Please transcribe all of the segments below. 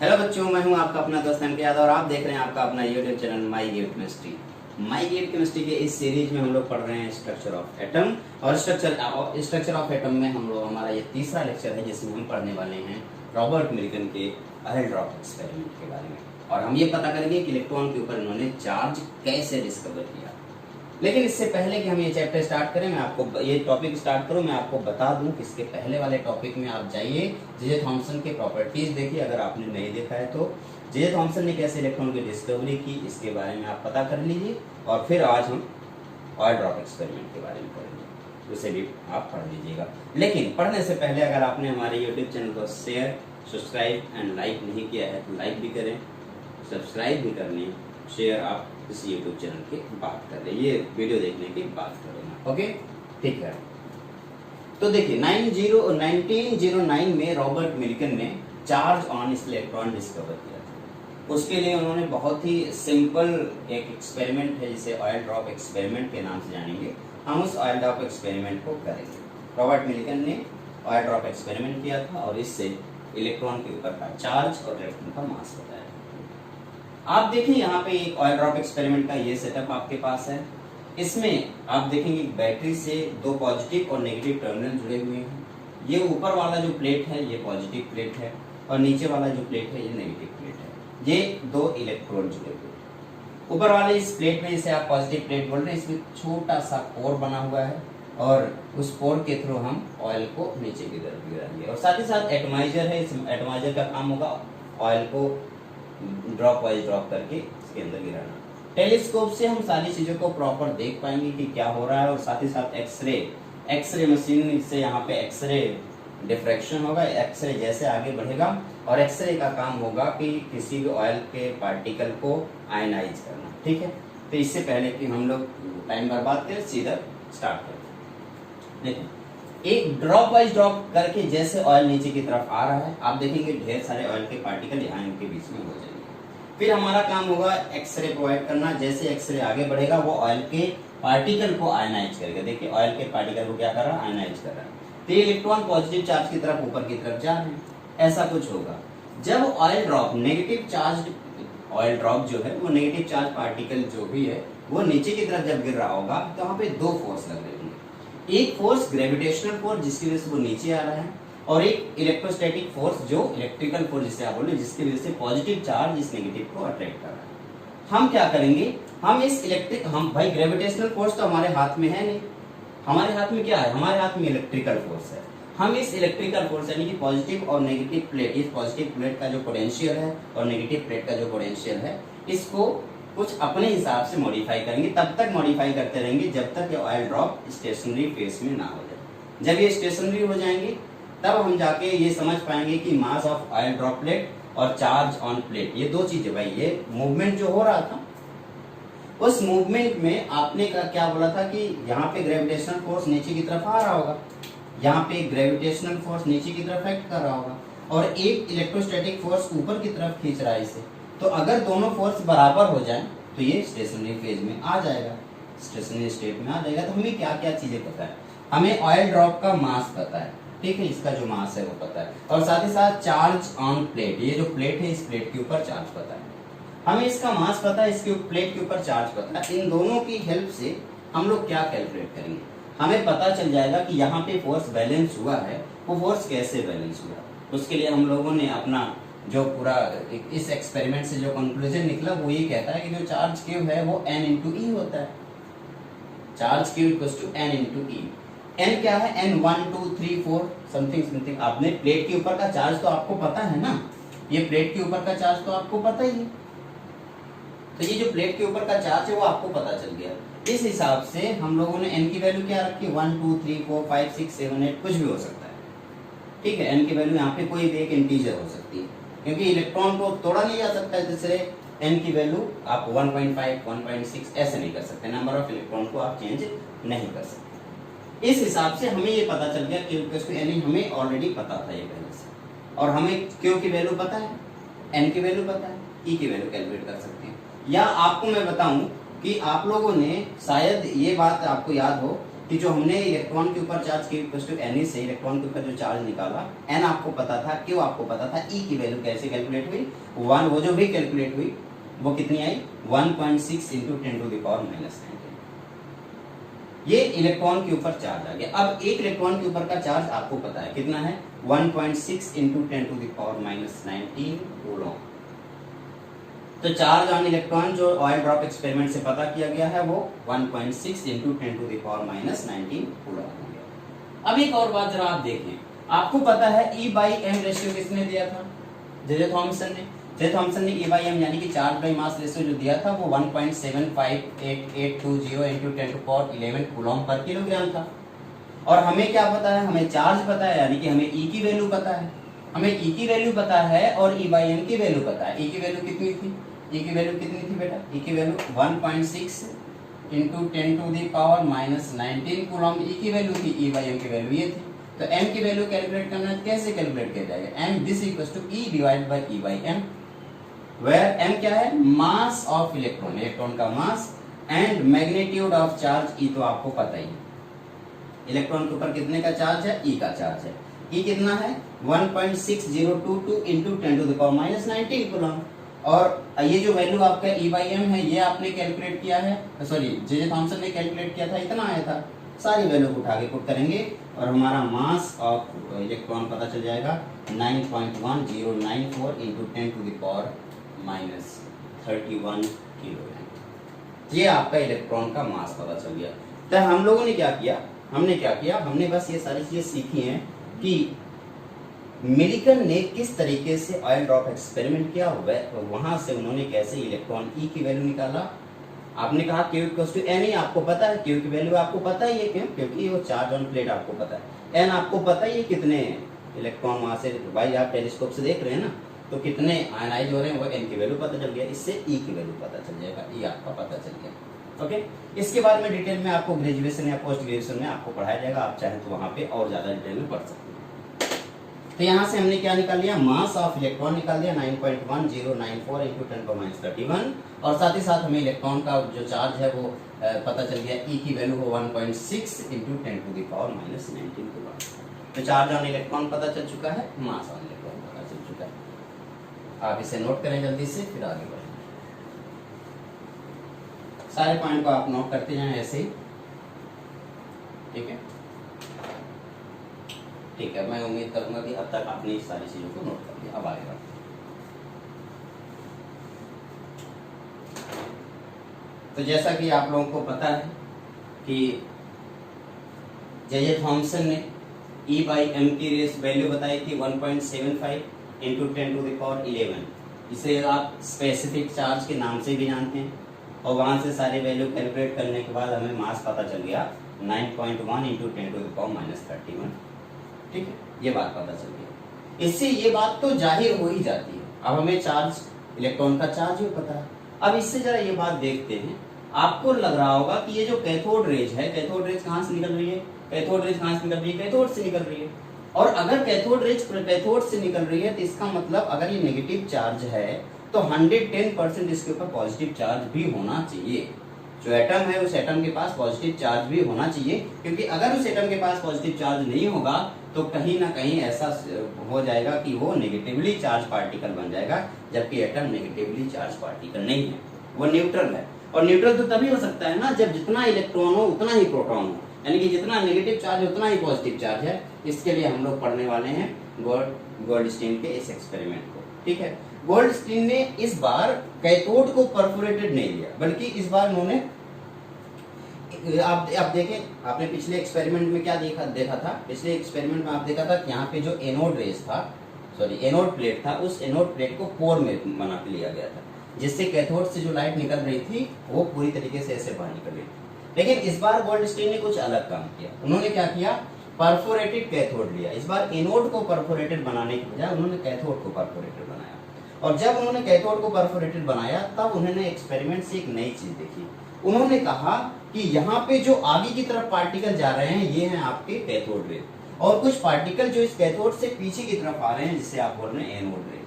Hello बच्चों, मैं हूं आपका अपना दोस्त एम के यादव और आप देख रहे हैं आपका अपना YouTube channel my gate chemistry. My gate chemistry के इस सीरीज में हम लोग पढ़ रहे हैं स्ट्रक्चर ऑफ एटम और स्ट्रक्चर ऑफ एटम में हम लोग हमारा ये तीसरा लेक्चर है जिसमें हम पढ़ने वाले हैं रॉबर्ट मिल्टन के ऑयल ड्रॉप एक्सपेरिमेंट के बारे में। और हम ये पता करेंगे कि इलेक्ट्रॉन के ऊपर इन्होंने चार्ज कैसे डिस्कवर किया। लेकिन इससे पहले कि हम ये चैप्टर स्टार्ट करें, मैं आपको ये टॉपिक स्टार्ट करूं, मैं आपको बता दूं कि इसके पहले वाले टॉपिक में आप जाइए, जे थॉमसन के प्रॉपर्टीज देखिए अगर आपने नहीं देखा है तो। जे थॉमसन ने कैसे इलेक्ट्रॉन की डिस्कवरी की इसके बारे में आप पता कर लीजिए और फिर आज हम ऑयल ड्रॉप एक्सपेरिमेंट के बारे में पढ़ेंगे, उसे भी आप पढ़ लीजिएगा। लेकिन पढ़ने से पहले अगर आपने हमारे यूट्यूब चैनल को शेयर, सब्सक्राइब एंड लाइक नहीं किया है तो लाइक भी करें, सब्सक्राइब भी कर लें, शेयर आप इस यूट्यूब चैनल की बात कर रहे हैं, ये वीडियो देखने की बात करेंगे। ओके, ठीक है। तो देखिए 1909 में रॉबर्ट मिल्टन ने चार्ज ऑन इलेक्ट्रॉन डिस्कवर किया था। उसके लिए उन्होंने बहुत ही सिंपल एक एक्सपेरिमेंट है जिसे ऑयल ड्रॉप एक्सपेरिमेंट के नाम से जानेंगे, हम उस ऑयल ड्रॉप एक्सपेरिमेंट को करेंगे। रॉबर्ट मिल्टन ने ऑयल ड्रॉप एक्सपेरिमेंट किया था और इससे इलेक्ट्रॉन के ऊपर का चार्ज और इलेक्ट्रॉन का मास बताया। आप देखिए यहाँ पे एक ऑयल ड्रॉप एक्सपेरिमेंट का ये सेटअप आपके पास है। इसमें आप देखेंगे बैटरी से दो पॉजिटिव और नेगेटिव टर्मिनल जुड़े हुए हैं। ये ऊपर वाला जो प्लेट है ये पॉजिटिव प्लेट है और नीचे वाला जो प्लेट है ये नेगेटिव प्लेट है। ये दो इलेक्ट्रोड जुड़े हुए। ऊपर वाले इस प्लेट में जिसे आप पॉजिटिव प्लेट बोल रहे हैं, इसमें छोटा सा पोर बना हुआ है और उस पोर के थ्रू हम ऑयल को नीचे की तरफ गिराएंगे। और साथ ही साथ एटमाइजर है, इस एटमाइजर का काम होगा ऑयल को ड्रॉप वाइज ड्रॉप करके इसके अंदर गिराना। टेलीस्कोप से हम सारी चीजों को प्रॉपर देख पाएंगे कि क्या हो रहा है। और साथ ही साथ एक्सरे मशीन से यहाँ पे एक्सरे डिफ्रैक्शन होगा। एक्सरे जैसे आगे बढ़ेगा और एक्सरे का काम होगा कि किसी भी ऑयल के पार्टिकल को आयनाइज करना। ठीक है, तो इससे पहले कि हम लोग टाइम बर्बाद करें सीधा स्टार्ट करते हैं। देखो एक ड्रॉप वाइज ड्रॉप करके जैसे ऑयल नीचे की तरफ आ रहा है, आप देखेंगे ढेर सारे ऑयल के पार्टिकल यहाँ इनके बीच में हो जाएंगे। फिर हमारा काम होगा एक्सरे प्रोवाइड करना। जैसे एक्सरे आगे बढ़ेगा वो ऑयल के पार्टिकल को आयनाइज करेगा। देखिए ऑयल के पार्टिकल को क्या कर रहा है, आयनाइज कर रहा है। तो ये इलेक्ट्रॉन पॉजिटिव चार्ज की तरफ ऊपर की तरफ जा रहे हैं, ऐसा कुछ होगा। जब oil drop negative charge oil drop जो है वो नेगेटिव चार्ज पार्टिकल जो भी है वो नीचे की तरफ जब गिर रहा होगा तो वहां पे दो फोर्स लग रहे होंगे। एक फोर्स ग्रेविटेशनल फोर्स जिसकी वजह से वो नीचे आ रहा है और एक इलेक्ट्रोस्टैटिक फोर्स जो इलेक्ट्रिकल फोर्स जिसे आप बोले जिसकी वजह से पॉजिटिव चार्ज इस नेगेटिव को अट्रैक्ट कर रहा है। हम क्या करेंगे, हम इस हम भाई ग्रेविटेशनल फोर्स तो हमारे हाथ में है नहीं, हमारे हाथ में क्या है, हमारे हाथ में इलेक्ट्रिकल फोर्स है। हम इस इलेक्ट्रिकल फोर्स यानी कि पॉजिटिव और नेगेटिव प्लेट, इस पॉजिटिव प्लेट का जो पोटेंशियल है और नेगेटिव प्लेट का जो पोटेंशियल है, इसको कुछ अपने हिसाब से मॉडिफाई करेंगे। तब तक मॉडिफाई करते रहेंगे जब तक ये ऑयल ड्रॉप स्टेशनरी फेस में ना हो जाए। जब ये स्टेशनरी हो जाएंगे तब हम जाके ये समझ पाएंगे कि मास ऑफ ऑयल ड्रॉपलेट और चार्ज ऑन प्लेट, ये दो चीजें भाई, ये मूवमेंट जो हो रहा था उस मूवमेंट में आपने का क्या बोला था कि यहाँ पे ग्रेविटेशनल फोर्स नीचे की तरफ आ रहा होगा, यहाँ पे ग्रेविटेशनल फोर्स नीचे की तरफ एक्ट कर रहा होगा और एक इलेक्ट्रोस्टैटिक फोर्स ऊपर की तरफ खींच रहा है इसे। तो अगर दोनों फोर्स बराबर हो जाए तो ये स्टेशनरी फेज में आ जाएगा, स्टेशनरी स्टेट में आ जाएगा। तो हमें क्या क्या चीजें पता है, हमें ऑयल ड्रॉप का मास पता है, ठीक है, इसका जो मास है वो पता है और साथ ही साथ चार्ज ऑन प्लेट, ये जो प्लेट है इस प्लेट के ऊपर चार्ज पता है, हमें इसका मास पता है, इसके प्लेट के ऊपर चार्ज पता है। इन दोनों की हेल्प से हम लोग क्या कैलकुलेट करेंगे, हमें पता चल जाएगा कि यहाँ पे फोर्स बैलेंस हुआ है, वो फोर्स कैसे बैलेंस हुआ। उसके लिए हम लोगों ने अपना जो पूरा इस एक्सपेरिमेंट से जो कंक्लूजन निकला वो ये कहता है कि जो चार्ज क्यूब है वो n इंटू ई होता है। Charge cube equals to n into E. n क्या है, n 1 2 3 4 समथिंग। आपने प्लेट के ऊपर का चार्ज तो आपको पता है ना, ये प्लेट के ऊपर का चार्ज तो आपको पता ही है। तो ये जो प्लेट के ऊपर का चार्ज है वो आपको पता चल गया। इस हिसाब से हम लोगों ने n की वैल्यू क्या रखी, 1 2 3 4 5 6 7 8 कुछ भी हो सकता है, ठीक है। n की वैल्यू यहाँ पे कोई भी एक इंटीजर हो सकती है क्योंकि इलेक्ट्रॉन को तोड़ा नहीं जा सकता है, जैसे n की वैल्यू आप 1.5 1.6 ऐसे नहीं कर सकते, नंबर ऑफ इलेक्ट्रॉन को आप चेंज नहीं कर सकते। इस हिसाब से हमें ये पता चल गया कि n हमें ऑलरेडी पता था ये पहले से, और हमें Q की वैल्यू पता है, n की वैल्यू पता है, E की वैल्यू कैलकुलेट कर सकते हैं। या आपको मैं बताऊं कि आप लोगों ने शायद ये बात आपको याद हो कि जो हमने इलेक्ट्रॉन के ऊपर चार्ज Q से इलेक्ट्रॉन के ऊपर जो चार्ज निकाला, n आपको पता था, Q आपको पता था, E की वैल्यू कैसे कैलकुलेट हुई, वो जो भी कैलकुलेट हुई वो कितनी आई, 1.6 इंटू 10⁻⁻⁹ ये इलेक्ट्रॉन के ऊपर चार्ज आ गया। अब एक इलेक्ट्रॉन के ऊपर का चार्ज आपको पता है कितना है, 1.6 इंटू 10⁻⁻⁹ कूलॉम। तो चार्ज ऑन इलेक्ट्रॉन जो ऑयल ड्रॉप एक्सपेरिमेंट से पता किया गया है वो 1.6 इंटू 10⁻⁻⁹ कूलॉम हो गया। अब एक और बात जरा आप देखें, आपको पता है E/m रेशियो किसने दिया था, जे थॉमसन ने। जे थॉमसन ने E/m यानी कि चार्ज बाई मास रेशियो जो दिया था वो 1.75820 इंटू 10⁻11 कूलॉम पर किलोग्राम था। और हमें क्या पता है, हमें चार्ज पता है, यानी कि हमें E की वैल्यू पता है, हमें E की वैल्यू पता है और E/m की वैल्यू पता है। E की वैल्यू कितनी थी, E की वैल्यू कितनी थी बेटा, E की वैल्यू 1.6 इंटू 10⁻⁻⁹ कूलॉम E की वैल्यू थी, E/m की वैल्यू ये थी। तो m की वैल्यू कैलकुलेट करना है, कैसे कैलकुलेट किया जाएगा, m this equals to E divide by E/m, where m क्या है, मास ऑफ इलेक्ट्रॉन, इलेक्ट्रॉन का mass, and magnitude of charge E तो आपको पता ही है, इलेक्ट्रॉन के ऊपर कितने का चार्ज है, E का चार्ज है। E कितना है 1.6022 इंटू 10⁻⁻⁹ कूलॉम। और ये जो वैल्यू आपका E/m है ये आपने कैलकुलेट किया है, सॉरी जे थॉमसन ने कैलकुलेट किया था, इतना आया था। सारी वैल्यू को उठा के पुट करेंगे और हमारा मास ऑफ इलेक्ट्रॉन पता चल जाएगा 9.1094 इंटू 10⁻31 किलोग्राम। ये आपका इलेक्ट्रॉन का मास पता चल गया। तो हम लोगों ने क्या किया, हमने बस ये सारी चीजें सीखी हैं कि मिलिकन ने किस तरीके से ऑयल ड्रॉप एक्सपेरिमेंट किया, वहां से उन्होंने कैसे इलेक्ट्रॉन E की वैल्यू निकाला। आपने कहा Q इक्वल्स टू N, आपको पता है Q की वैल्यू आपको पता ही है, क्यों, क्योंकि वो चार्ज ऑन प्लेट आपको पता है। N आपको पता ही है कितने इलेक्ट्रॉन वहां से, भाई आप टेलीस्कोप से देख रहे हैं ना, तो कितने आयनाइज हो रहे हैं वो N की वैल्यू पता चल गया, इससे E की वैल्यू पता चल जाएगा, E आपका पता चल गया। ओके, इसके बाद में डिटेल में आपको ग्रेजुएशन या पोस्ट ग्रेजुएशन में आपको पढ़ाया जाएगा, आप चाहें तो वहां पे और ज्यादा डिटेल में पढ़ सकते हैं। तो यहाँ से हमने क्या निकाल लिया, मास ऑफ इलेक्ट्रॉन निकाल दिया 9.1094 इंटू 10⁻31, और साथ ही साथ हमें इलेक्ट्रॉन का जो चार्ज है वो पता चल गया, E की वैल्यू हो 1.6 इंटू 10⁻⁻⁹ कूलॉम। तो चार्ज ऑन इलेक्ट्रॉन पता चल चुका है, मास ऑन इलेक्ट्रॉन पता चल चुका है। आप इसे नोट करें जल्दी से, फिर आगे बढ़ें। सारे पॉइंट को आप नोट करते जाएं ऐसे ही, ठीक है, ठीक है। मैं उम्मीद करूंगा कि अब तक आपने इस सारी चीजों को नोट कर लिया। अब आगे बढ़ते, तो जैसा कि आप लोगों को पता है कि जे थॉमसन ने E/m की वैल्यू बताई थी 1.75 इंटू 10⁻11, इसे आप स्पेसिफिक चार्ज के नाम से भी जानते हैं। और वहां से सारे वैल्यू कैलकुलेट करने के बाद हमें मास पता चल गया 9.1 इंटू 10⁻31, ठीक है, ये बात पता चल गई। इससे ये बात तो जाहिर हो ही जाती है, अब हमें चार्ज, इलेक्ट्रॉन का चार्ज ही पता है। अब इससे जरा ये बात देखते हैं, आपको लग रहा होगा कि ये जो कैथोड रेज है, कैथोड रेज कहाँ से निकल रही है, कैथोड रेज कहाँ से निकल रही है, कैथोड से निकल रही है। और अगर कैथोड रेज कैथोड से निकल रही है तो इसका मतलब अगर ये नेगेटिव चार्ज है तो 110% इसके ऊपर पॉजिटिव चार्ज भी होना चाहिए। जो एटम है उस एटम के पास पॉजिटिव चार्ज भी होना चाहिए, क्योंकि अगर उस एटम के पास पॉजिटिव चार्ज नहीं होगा तो कहीं ना कहीं ऐसा हो जाएगा कि वो नेगेटिवली चार्ज पार्टिकल बन जाएगा, जबकि एटम नेगेटिवली चार्ज पार्टिकल नहीं है, वो न्यूट्रल है। और न्यूट्रल तो तभी हो सकता है ना जब जितना इलेक्ट्रॉन हो उतना ही प्रोटॉन हो, यानी कि जितना नेगेटिव चार्ज उतना ही पॉजिटिव चार्ज है। इसके लिए हम लोग पढ़ने वाले हैं गोल्डस्टीन के इस एक्सपेरिमेंट को, ठीक है। गोल्डस्टीन ने इस बार कैथोड को परफोरेटेड नहीं लिया, बल्कि इस बार उन्होंने, आप देखें, आपने पिछले एक्सपेरिमेंट में क्या देखा था, पिछले एक्सपेरिमेंट में आप देखा था कि यहाँ पे जो एनोड रेज था, सॉरी एनोड प्लेट था, उस एनोड प्लेट को कोर में बना के लिया गया था, जिससे कैथोड से जो लाइट निकल रही थी वो पूरी तरीके से ऐसे बाहर निकल रही थी। लेकिन इस बार गोल्डस्टीन ने कुछ अलग काम किया, उन्होंने क्या किया, परफोरेटेड कैथोड लिया। इस बार एनोड को परफोरेटेड बनाने की बजाय उन्होंने कैथोड को परफोरेटेड बनाया। और जब उन्होंने कैथोड को परफोरेटेड बनाया तब उन्होंने एक्सपेरिमेंट से एक नई चीज देखी। उन्होंने कहा कि यहाँ पे जो आगे की तरफ पार्टिकल जा रहे हैं ये हैं आपके कैथोड रे, और कुछ पार्टिकल जो इस कैथोड से पीछे की तरफ आ रहे हैं जिसे आप बोल रहे हैं एनोड रे।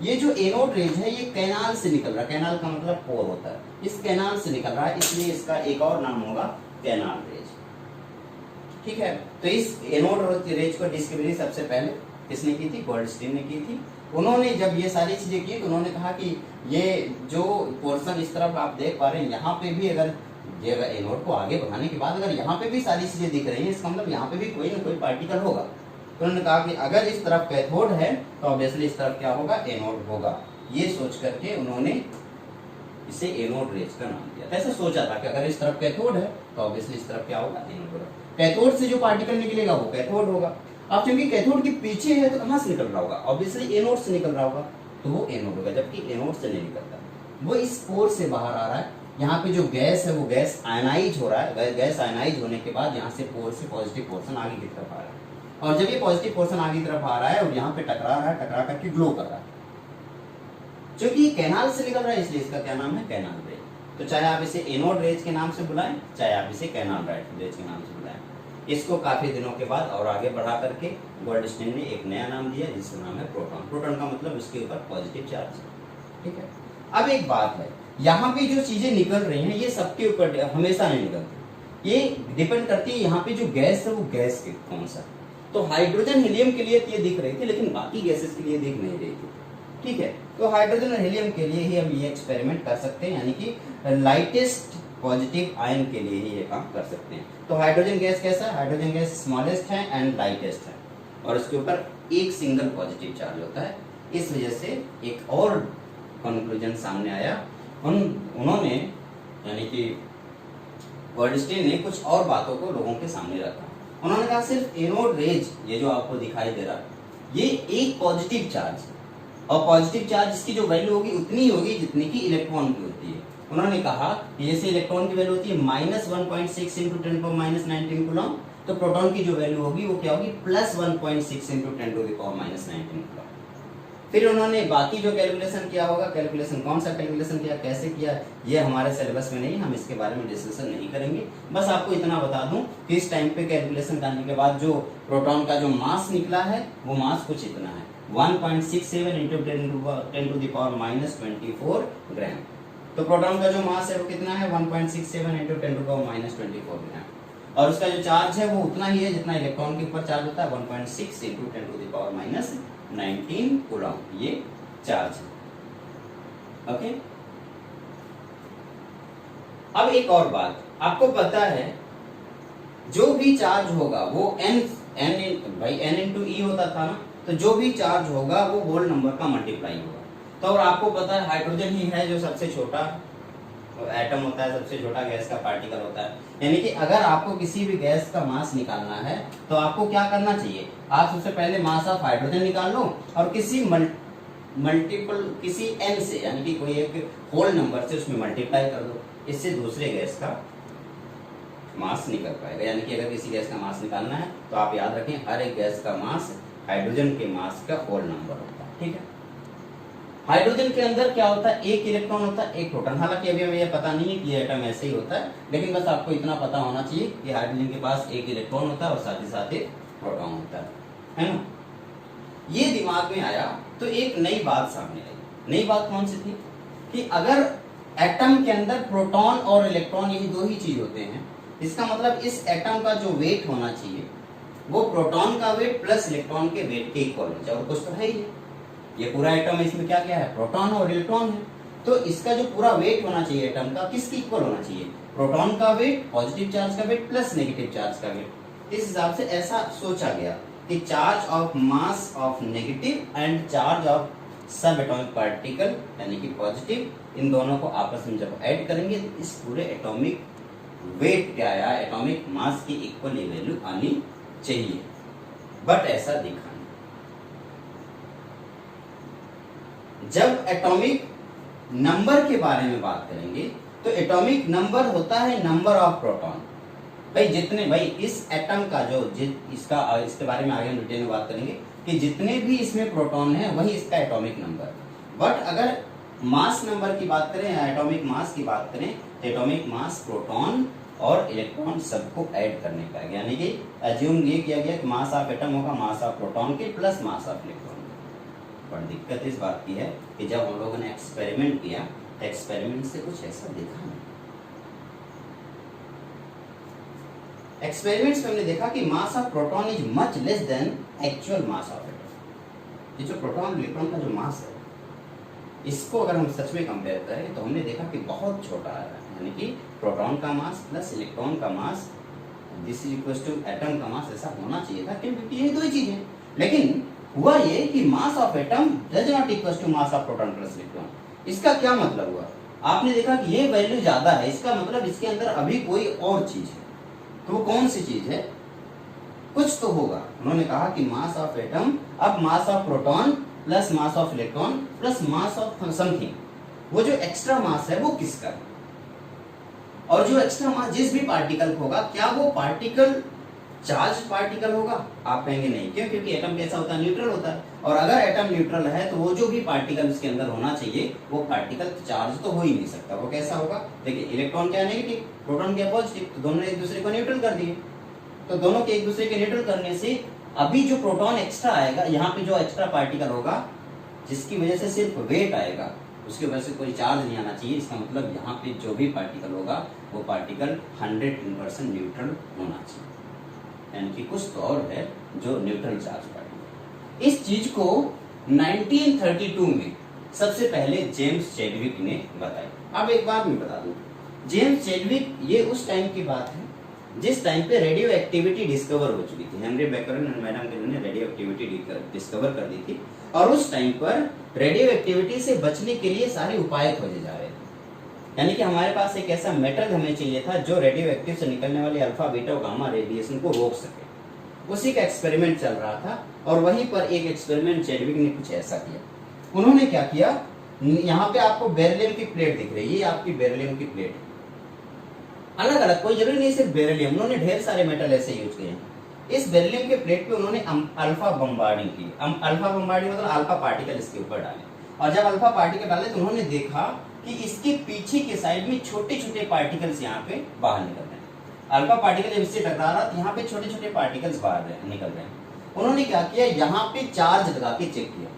ये जो एनोड रेज है ये कैनाल से निकल रहा है, कैनाल का मतलब पोर होता है, इस कैनाल से निकल रहा है, इसलिए इसका एक और नाम होगा कैनाल रेज। ठीक है। तो इस एनोड रेज को डिस्कवरी सबसे पहले किसने की थी? गोल्डस्टीन ने की थी। उन्होंने जब ये सारी चीजें की तो उन्होंने कहा कि ये जो पोर्शन इस तरफ आप देख पा रहे हैं, यहाँ पे भी अगर ये एनोड को आगे बढ़ाने के बाद अगर यहाँ पे भी सारी चीजें दिख रही हैं, इसका मतलब यहाँ पे भी कोई ना कोई पार्टिकल होगा। तो उन्होंने कहा कि अगर इस तरफ कैथोड है तो ऑब्वियसली इस तरफ क्या होगा? एनोड होगा। ये सोच करके उन्होंने इसे एनोड रेज का नाम दिया था। ऐसा सोचा था कि अगर इस तरफ कैथोड है तो ऑब्वियसली इस तरफ क्या होगा? एनोड होगा। कैथोड से जो पार्टिकल निकलेगा वो कैथोड होगा। अब क्योंकि कैथोड के पीछे है तो कहां से निकल रहा होगा? ऑब्वियसली एनोड से निकल रहा होगा, तो वो एनोड होगा। जबकि एनोड से नहीं निकलता, वो इस पोर से बाहर आ रहा है। यहाँ पे जो गैस है वो गैस आयनाइज हो रहा है। गैस आयनाइज होने के बाद यहाँ से पोर से पॉजिटिव पोर्शन आगे की तरफ आ रहा है, और जब ये पॉजिटिव पोर्शन आगे की तरफ आ रहा है और यहाँ पे टकरा रहा है, टकरा करके ग्लो कर रहा है। क्योंकि ये कैनाल से निकल रहा है इसलिए इसका क्या नाम है? Canal raise. तो चाहे आप इसे एनोड रेज के नाम से बुलाएं, चाहे आप इसे कैनाल रेज के नाम से बुलाएं। इसको काफी दिनों के बाद और आगे बढ़ा करके गोल्डस्टीन ने एक नया नाम दिया जिसका नाम है प्रोटॉन। प्रोटॉन का मतलब उसके ऊपर पॉजिटिव चार्ज, ठीक है। अब एक बात है, यहाँ पे जो चीजें निकल रही हैं ये सबके ऊपर हमेशा नहीं निकलती, ये डिपेंड करती है यहाँ पे जो गैस है वो गैस के कौन सा। तो हाइड्रोजन हीलियम के लिए ये दिख रही थी, लेकिन बाकी गैसेस के लिए दिख नहीं रही थी, ठीक है। तो हाइड्रोजन और हीलियम के लिए ही हम ये एक्सपेरिमेंट कर सकते हैं, यानी कि लाइटेस्ट पॉजिटिव आयन के लिए ही ये काम कर सकते हैं। तो हाइड्रोजन गैस कैसा है? हाइड्रोजन गैस स्मॉलेस्ट है एंड लाइटेस्ट है, और उसके ऊपर एक सिंगल पॉजिटिव चार्ज होता है। इस वजह से एक और कंक्लूजन सामने आया। उन्होंने यानी कि गोल्डस्टीन ने कुछ और बातों को लोगों के सामने रखा। उन्होंने कहा सिर्फ एनोड रेज, ये जो आपको दिखाई दे रहा है, ये एक पॉजिटिव चार्ज, और पॉजिटिव चार्ज इसकी जो वैल्यू होगी उतनी होगी जितनी की इलेक्ट्रॉन की होती है। उन्होंने कहा कि जैसे इलेक्ट्रॉन की वैल्यू होती है -1.6 × 10⁻19 कूलम, तो प्रोटॉन की जो वैल्यू होगी वो क्या होगी? +1.6 × 10⁻19 कूलम। फिर उन्होंने बाकी जो कैलकुलेशन किया होगा, कैलकुलेशन कौन सा कैलकुलेशन किया, कैसे किया, ये हमारे सिलेबस में नहीं, हम इसके बारे में डिस्कशन नहीं करेंगे। बस आपको इतना बता दूं कि इस टाइम पे कैलकुलेशन करने के बाद जो प्रोटॉन का जो मास निकला है वो मास कुछ इतना है, 1.67 × 10⁻24 ग्राम। तो प्रोटॉन का जो मास है वो कितना है? 1.67 × 10⁻24 ग्राम, और उसका जो चार्ज है वो उतना ही है जितना इलेक्ट्रॉन के ऊपर चार्ज होता है, 1.6 × 10⁻19 कूलम ये चार्ज है। ओके। अब एक और बात, आपको पता है जो भी चार्ज होगा वो n × E होता था ना, तो जो भी चार्ज होगा वो होल नंबर का मल्टीप्लाई होगा। तो और आपको पता है हाइड्रोजन ही है जो सबसे छोटा एटम होता है, सबसे छोटा गैस का पार्टिकल होता है। यानी कि अगर आपको किसी भी गैस का मास निकालना है तो आपको क्या करना चाहिए? आप सबसे पहले मास ऑफ हाइड्रोजन निकाल लो और किसी मल्टीपल किसी n से, यानी कि कोई एक होल नंबर से उसमें मल्टीप्लाई कर दो, इससे दूसरे गैस का मास निकल पाएगा। यानी कि अगर किसी गैस का मास निकालना है तो आप याद रखें हर एक गैस का मास हाइड्रोजन के मास का होल नंबर होता है, ठीक है। हाइड्रोजन के अंदर क्या होता है? एक इलेक्ट्रॉन होता है, एक प्रोटॉन। हालांकि अभी हमें यह पता नहीं है कि ये एटम ऐसे ही होता है, लेकिन बस आपको इतना पता होना चाहिए कि हाइड्रोजन के पास एक इलेक्ट्रॉन होता है और साथ ही साथ एक प्रोटॉन होता है ना। ये दिमाग में आया तो एक नई बात सामने आई। नई बात कौन सी थी? कि अगर एटम के अंदर प्रोटॉन और इलेक्ट्रॉन यही दो ही चीज होते हैं, इसका मतलब इस एटम का जो वेट होना चाहिए वो प्रोटॉन का वेट प्लस इलेक्ट्रॉन के वेट के इक्वल होना चाहिए, और कुछ तो है ही। ये पूरा एटम है, इसमें क्या क्या है? प्रोटॉन और इलेक्ट्रॉन है। तो इसका जो पूरा वेट होना चाहिए एटम का, किसके इक्वल होना चाहिए? प्रोटॉन का वेट, पॉजिटिव चार्ज का वेट प्लस नेगेटिव चार्ज का वेट। इस हिसाब से ऐसा सोचा गया कि charge of mass of negative and charge of सब एटॉमिक पार्टिकल यानी कि पॉजिटिव, इन दोनों को आपस में जब ऐड करेंगे तो इस पूरे एटॉमिक वेट क्या आया, एटॉमिक मास की इक्वल वैल्यू आनी चाहिए। बट ऐसा दिखा नहीं। जब एटॉमिक नंबर के बारे में बात करेंगे तो एटॉमिक नंबर होता है नंबर ऑफ प्रोटॉन। भाई जितने, भाई इस एटम का जो इसके बारे में आगे हम डिटेल में बात करेंगे कि जितने भी इसमें प्रोटॉन है वही इसका एटॉमिक नंबर। बट अगर मास नंबर की बात करें या एटॉमिक मास की बात करें तो एटॉमिक मास प्रोटॉन और इलेक्ट्रॉन सबको ऐड करने का है। यानी कि एज्यूम ये किया गया कि मास ऑफ एटम होगा मास ऑफ प्रोटॉन के प्लस मास ऑफ इलेक्ट्रॉन। पर दिक्कत इस बात की है कि जब हम लोगों ने एक्सपेरिमेंट किया, एक्सपेरिमेंट से कुछ ऐसा देखा नहीं। एक्सपेरिमेंट्स में हमने देखा कि mass of proton is much less than actual mass of atom. ये जो प्रोटॉन इलेक्ट्रॉन का जो मास है, इसको अगर हम सच में कंपेयर करें तो हमने देखा कि बहुत छोटा आ रहा है, यानी कि प्रोटॉन का मास प्लस इलेक्ट्रॉन का mass, this is equal to atom का मास, ऐसा होना चाहिए था, क्योंकि ये दो ही चीजें। लेकिन हुआ ये कि mass of atom does not equal to mass of proton plus electron. इसका क्या मतलब हुआ? आपने देखा कि ये वैल्यू ज्यादा है, इसका मतलब इसके अंदर अभी कोई और चीज है। तो वो कौन सी चीज है? कुछ तो होगा। उन्होंने कहा कि मास ऑफ एटम अब मास of proton plus mass of electron plus mass of something, वो जो एक्स्ट्रा मास है वो किसका है? और जो एक्स्ट्रा मास जिस भी पार्टिकल होगा, क्या वो पार्टिकल चार्ज पार्टिकल होगा? आप कहेंगे नहीं। क्यों? क्योंकि एटम कैसा होता है? न्यूट्रल होता है। और अगर एटम न्यूट्रल है तो वो जो भी पार्टिकल इसके अंदर होना चाहिए वो पार्टिकल चार्ज तो हो ही नहीं सकता। वो कैसा होगा? देखिए, इलेक्ट्रॉन क्या नेगेटिव, प्रोटॉन क्या पॉजिटिव, तो दोनों एक दूसरे को न्यूट्रल कर दिए। तो दोनों के एक दूसरे के न्यूट्रल करने से अभी जो प्रोटॉन एक्स्ट्रा आएगा, यहाँ पे जो एक्स्ट्रा पार्टिकल होगा जिसकी वजह से सिर्फ वेट आएगा, उसकी वजह से कोई चार्ज नहीं आना चाहिए। इसका मतलब यहाँ पे जो भी पार्टिकल होगा वो पार्टिकल 100% न्यूट्रल होना चाहिए, यानी कि कुछ तो और है जो न्यूट्रल चार्ज पार्टिकल। इस चीज को 1932 में सबसे पहले जेम्स चैडविक ने बताई। अब एक बात मैं बता दूं, जेम्स चैडविक ये उस टाइम की बात है जिस टाइम पे रेडियो एक्टिविटी डिस्कवर हो चुकी थी। हेनरी बेकरन एंड मैडम के ने रेडियो एक्टिविटी डिस्कवर कर दी थी, और उस टाइम पर रेडियो एक्टिविटी से बचने के लिए सारे उपाय खोजे जा रहे थे। यानी कि हमारे पास एक ऐसा मेटल हमें चाहिए था जो रेडियो एक्टिव से निकलने वाले अल्फा बीटा और गामा रेडिएशन को रोक सके। उसी का एक्सपेरिमेंट चल रहा था, और वहीं पर एक एक्सपेरिमेंट चैडविक ने कुछ ऐसा किया। उन्होंने क्या किया, यहाँ पे आपको बेरिलियम की प्लेट दिख रही है, ये आपकी बेरिलियम की प्लेट है। अलग अलग, कोई जरूरी नहीं सिर्फ बेरिलियम, उन्होंने ढेर सारे मेटल ऐसे यूज किए हैं। इस बेरिलियम के प्लेट पे उन्होंने अल्फा बम्बार्डिंग की। अल्फा बम्बार्डिंग मतलब अल्फा पार्टिकल इसके ऊपर डाले, और जब अल्फा पार्टिकल डाले तो उन्होंने देखा कि इसके पीछे के साइड में छोटे छोटे पार्टिकल्स यहाँ पे बाहर निकल रहे हैं। अल्फा पार्टिकल जब इससे टकरा रहा तो यहाँ पे छोटे छोटे पार्टिकल्स बाहर निकल रहे हैं। उन्होंने क्या किया, यहाँ पे चार्ज लगा के चेक किया।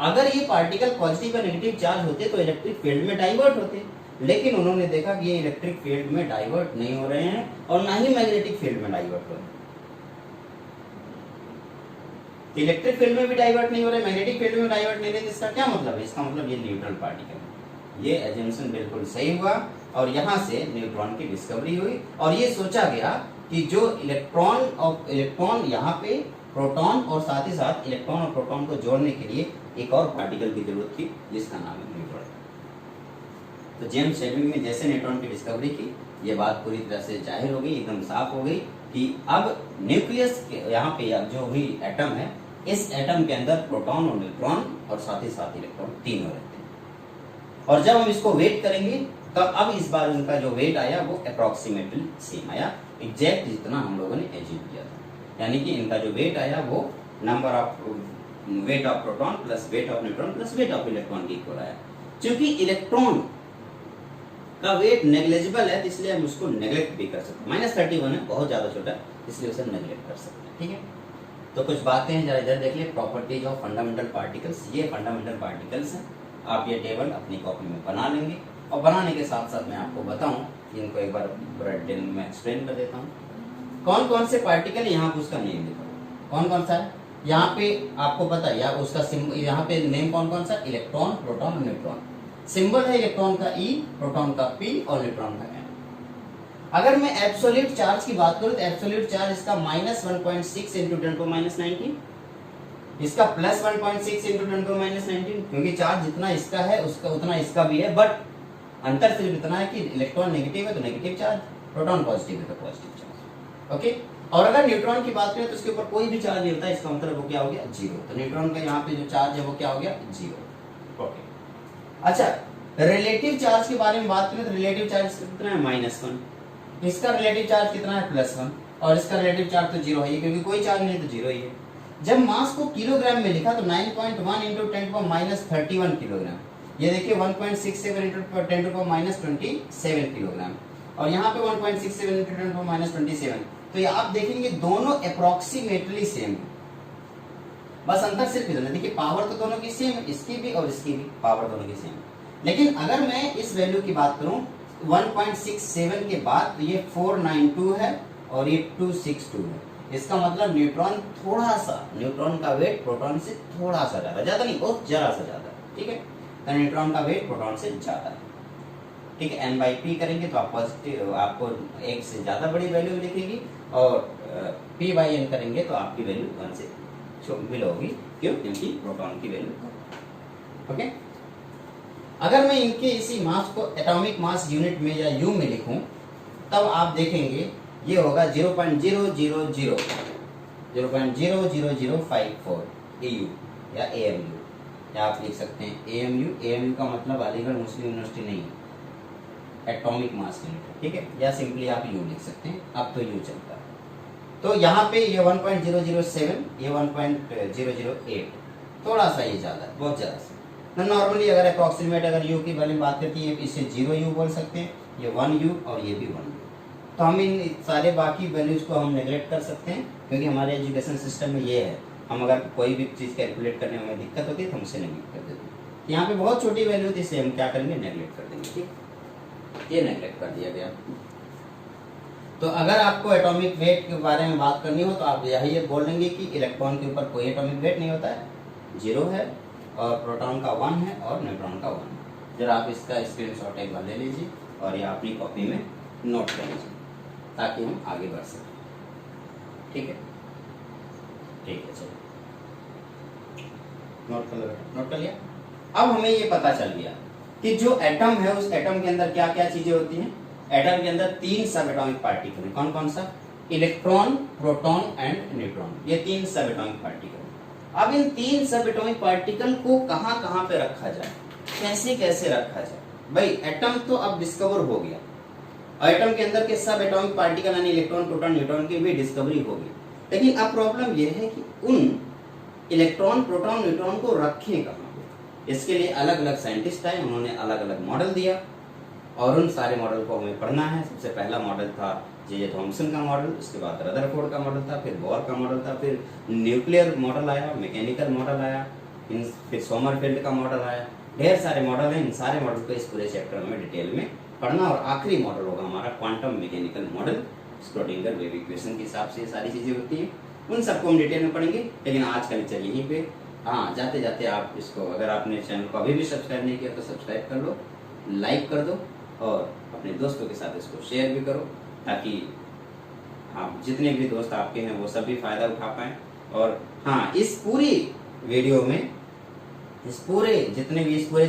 अगर ये पार्टिकल पॉजिटिव या नेगेटिव चार्ज होते तो इलेक्ट्रिक फील्ड में डाइवर्ट होते, लेकिन उन्होंने देखा कि ये इलेक्ट्रिक फील्ड में डाइवर्ट नहीं हो रहे हैं और ना ही मैग्नेटिक फील्ड में डाइवर्ट हो रहे हैं। इलेक्ट्रिक फील्ड में भी डाइवर्ट नहीं हो रहे, मैग्नेटिक फील्ड में डाइवर्ट नहीं रहे। इसका क्या मतलब है? इसका मतलब ये न्यूट्रल पार्टिकल है। ये एजम्पशन बिल्कुल सही हुआ, और यहाँ से न्यूट्रॉन की डिस्कवरी हुई, और ये सोचा गया कि जो इलेक्ट्रॉन यहाँ पे प्रोटॉन और साथ ही साथ इलेक्ट्रॉन और प्रोटॉन को जोड़ने के लिए एक और पार्टिकल की जरूरत थी जिसका नाम है न्यूट्रॉन। तो जेम्स चैडविक ने जैसे न्यूट्रॉन की डिस्कवरी की, ये बात पूरी तरह से जाहिर हो गई, एकदम साफ हो गई कि अब न्यूक्लियस यहाँ पे जो भी एटम है, इस एटम के अंदर प्रोटॉन और न्यूट्रॉन और साथ ही साथ इलेक्ट्रॉन तीनों रहते हैं। और जब हम इसको वेट करेंगे तब अब इस बार उनका जो वेट आया वो अप्रोक्सीमेटली सेम आया, एग्जैक्ट जितना हम लोगों ने एज्यूम किया था। यानी कि इनका जो वेट आया वो number of weight of proton plus weight of neutron plus weight of electron की इक्वल आया। क्योंकि इलेक्ट्रॉन का वेट नेग्लेजिबल है, इसलिए हम उसको नेग्लेक्ट भी कर सकते हैं। -31 है, बहुत ज्यादा छोटा है, इसलिए उसे नेग्लेक्ट कर सकते हैं। ठीक है, तो कुछ बातें हैं, जरा इधर देखिए। प्रॉपर्टीज ऑफ फंडामेंटल पार्टिकल्स, ये फंडामेंटल पार्टिकल्स हैं। आप ये टेबल अपनी कॉपी में बना लेंगे, और बनाने के साथ साथ मैं आपको बताऊं, इनको एक बार ब्रेड डिटेल में एक्सप्लेन कर देता हूँ। कौन कौन से पार्टिकल, यहाँ पे उसका नेम लिखा, कौन कौन सा है यहाँ पे आपको पता है, या उसका सिंबल यहाँ पे नेम कौन कौन सा, इलेक्ट्रॉन, प्रोटॉन और न्यूट्रॉन। सिंबल है इलेक्ट्रॉन का E, प्रोटॉन का P और न्यूट्रॉन का N। अगर मैं एब्सोल्यूट चार्ज की बात करूं तो एब्सोल्यूट चार्ज इसका -1.6 × 10⁻19, इसका +1.6 × 10⁻19, क्योंकि चार्ज जितना इसका है उसका उतना इसका भी है, बट अंतर सिर्फ इतना है कि इलेक्ट्रॉन नेगेटिव है तो नेगेटिव चार्ज, प्रोटॉन पॉजिटिव है तो पॉजिटिव चार्ज। ओके, और अगर न्यूट्रॉन की बात करें तो उसके ऊपर कोई भी चार्ज नहीं होता, इसका मतलब वो क्या हो गया, 0। तो न्यूट्रॉन का यहाँ पे जो चार्ज है वो क्या हो गया, 0। ओके, अच्छा, रिलेटिव चार्ज के बारे में बात करें तो रिलेटिव चार्ज कितना है, -1। इसका रिलेटिव चार्ज कितना है, +1, और इसका रिलेटिव चार्ज तो 0 है, क्योंकि कोई चार्ज नहीं तो 0 ही है। जब मास को किलोग्राम में लिखा तो 9.1 × 10⁻31 किलोग्राम, ये देखिए 1.67 × 10⁻27 किलोग्राम, और यहाँ पे 1.67 × 10⁻27। तो ये आप देखेंगे दोनों अप्रोक्सीमेटली सेम है, बस अंतर सिर्फ इतना, देखिए पावर तो दोनों की सेम है, इसकी भी और इसकी भी पावर दोनों की सेम है। लेकिन अगर मैं इस वैल्यू की बात करूं 1.67 के बाद तो ये 492 है, और ये 262 है। इसका मतलब न्यूट्रॉन थोड़ा सा, न्यूट्रॉन का वेट प्रोटॉन से थोड़ा सा ज्यादा, ज्यादा नहीं, बहुत जरा सा ज्यादा, ठीक है। तो न्यूट्रॉन का वेट प्रोटॉन से ज्यादा है, ठीक है। n/p करेंगे तो आप पॉजिटिव, आपको एक से ज्यादा बड़ी वैल्यू दिखेगी, और p/n करेंगे तो आपकी वैल्यू 1 से बिलो होगी। क्यों? क्योंकि प्रोटॉन की वैल्यू, ओके। अगर मैं इनके इसी मास को एटॉमिक मास यूनिट में या यू में लिखूं, तब आप देखेंगे ये होगा 0.0054 AU या AMU, या आप लिख सकते हैं AMU का मतलब अलीगढ़ मुस्लिम यूनिवर्सिटी नहीं है, एटॉमिक मास यूनिट, ठीक है। या सिंपली आप यू लिख सकते हैं, अब तो यू चलता है। तो यहाँ पे ये 1.007, ये 1.008, थोड़ा सा ये ज्यादा है, बहुत ज्यादा सा। नॉर्मली अगर अप्रॉक्सीमेट अगर यू की बारे में बात करती है, इसे 0U बोल सकते हैं, ये 1U और ये भी 1U। तो हम इन सारे बाकी वैल्यूज को हम नेगलेक्ट कर सकते हैं, क्योंकि हमारे एजुकेशन सिस्टम में ये है, हम अगर कोई भी चीज़ कैलकुलेट करने में दिक्कत होती है तो हम उसे नेगलेक्ट कर देते हैं। यहाँ पे बहुत छोटी वैल्यू थी, इसे हम क्या करेंगे, नेगलेक्ट कर देंगे, ठीक। ये नेगलेक्ट कर दिया गया। तो अगर आपको एटॉमिक वेट के बारे में बात करनी हो तो आप यही बोल देंगे कि इलेक्ट्रॉन के ऊपर कोई एटॉमिक वेट नहीं होता है, 0 है, और प्रोटॉन का 1 है, और न्यूट्रॉन का 1 है। जरा आप इसका स्क्रीनशॉट एक बार ले लीजिए और ये अपनी कॉपी में नोट कर लीजिए, ताकि हम आगे बढ़ सकें, ठीक है। ठीक है, चलो नोट कर लिया। अब हमें ये पता चल गया कि जो एटम है, उस एटम के अंदर क्या क्या चीजें होती हैं। एटम के अंदर 3 सब एटॉमिक पार्टिकल हैं। कौन कौन सा? इलेक्ट्रॉन, प्रोटॉन एंड न्यूट्रॉन, ये 3 सब एटॉमिक पार्टिकल। अब इन 3 सब एटॉमिक पार्टिकल को कहां कहां पे रखा जाए, कैसे कैसे रखा जाए। भाई एटम तो अब डिस्कवर हो गया, और एटम के अंदर के सब एटॉमिक पार्टिकल यानी इलेक्ट्रॉन, प्रोटॉन, न्यूट्रॉन की भी डिस्कवरी होगी। लेकिन अब प्रॉब्लम यह है कि उन इलेक्ट्रॉन, प्रोटॉन, न्यूट्रॉन को रखें कहां पे। इसके लिए अलग अलग साइंटिस्ट आए, उन्होंने अलग अलग मॉडल दिया, और उन सारे मॉडल को हमें पढ़ना है। सबसे पहला मॉडल था जे थॉमसन का मॉडल, उसके बाद रदरफोर्ड का मॉडल था, फिर बोर का मॉडल था, फिर न्यूक्लियर मॉडल आया, मैकेनिकल मॉडल आया, फिर सोमरफेल्ड का मॉडल आया। ढेर सारे मॉडल हैं, इन सारे मॉडल को इस पूरे चैप्टर में डिटेल में पढ़ना। और आखिरी मॉडल होगा हमारा quantum mechanical model, Schrödinger wave equation के हिसाब से ये सारी चीजें होती हैं। उन सबको हम डिटेल में पढ़ेंगे, लेकिन आज का लेक्चर यहीं पे। हाँ, जाते जाते आप इसको, अगर आपने चैनल को अभी भी सब्सक्राइब नहीं किया तो सब्सक्राइब कर लो, लाइक कर दो, और अपने दोस्तों के साथ इसको शेयर भी करो, ताकि आप जितने भी दोस्त आपके हैं वो सब भी फायदा उठा पाएं। और हाँ, इस पूरी वीडियो में, इस पूरे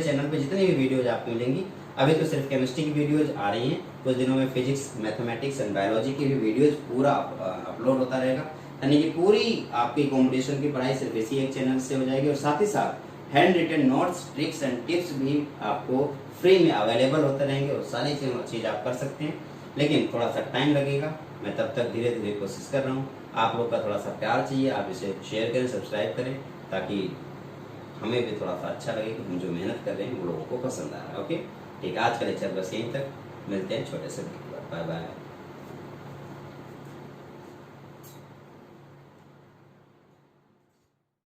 चैनल पे जितनी भी वीडियोज आपको मिलेंगी, अभी तो सिर्फ केमिस्ट्री की वीडियोज आ रही हैं, कुछ दिनों में फिजिक्स, मैथमेटिक्स एंड बायोलॉजी की भी वीडियोज पूरा अपलोड होता रहेगा। यानी कि पूरी आपकी कॉम्पिटिशन की पढ़ाई सिर्फ इसी एक चैनल से हो जाएगी। और साथ ही साथ hand written notes, tricks and tips भी आपको फ्री में अवेलेबल होते रहेंगे, और सारी चीज़ आप कर सकते हैं। लेकिन थोड़ा सा टाइम लगेगा, मैं तब तक धीरे धीरे कोशिश कर रहा हूँ। आप लोग का थोड़ा सा प्यार चाहिए, आप इसे शेयर करें, सब्सक्राइब करें, ताकि हमें भी थोड़ा सा अच्छा लगे कि हम जो मेहनत कर रहे हैं वो लोगों को पसंद आ रहा है। ओके, ठीक है, आज का लेक्चर बस यहीं तक, मिलते हैं छोटे से। Bye bye.